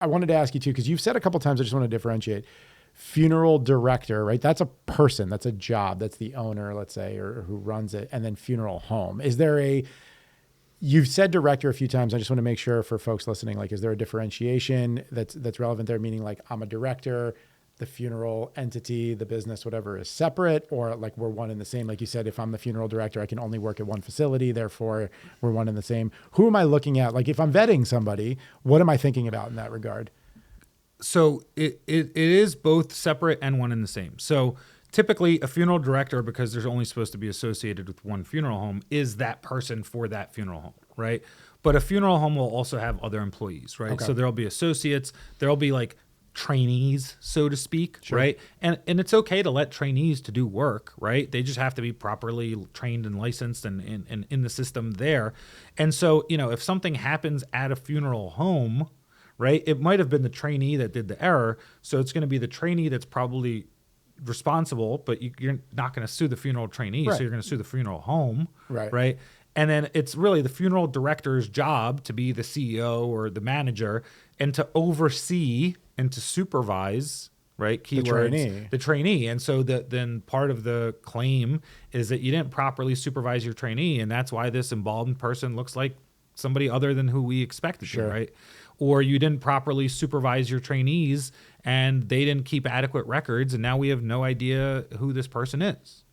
I wanted to ask you too, because you've said a couple of times, I just want to differentiate. Funeral director, right? That's a person, that's a job, that's the owner, let's say, or who runs it. And then funeral home. You've said director a few times. I just want to make sure for folks listening, like, is there a differentiation that's relevant there? Meaning like I'm a director, the funeral entity, the business, whatever is separate, or like we're one and the same. Like you said, if I'm the funeral director, I can only work at one facility. Therefore we're one and the same. Who am I looking at? Like if I'm vetting somebody, what am I thinking about in that regard? So it is both separate and one and the same. So typically a funeral director, because they're only supposed to be associated with one funeral home, is that person for that funeral home, right? But a funeral home will also have other employees, right? Okay. So there'll be associates, there'll be like trainees, so to speak, sure. Right? And it's okay to let trainees to do work, right? They just have to be properly trained and licensed and in the system there. And so, if something happens at a funeral home, right, it might have been the trainee that did the error. So it's going to be the trainee that's probably responsible, but you're not going to sue the funeral trainee. Right. So you're going to sue the funeral home, right? And then it's really the funeral director's job to be the CEO or the manager and to oversee and to supervise, right? Keywords, the trainee. And so then part of the claim is that you didn't properly supervise your trainee, and that's why this embalmed person looks like somebody other than who we expected to, right? Or you didn't properly supervise your trainees and they didn't keep adequate records, and now we have no idea who this person is.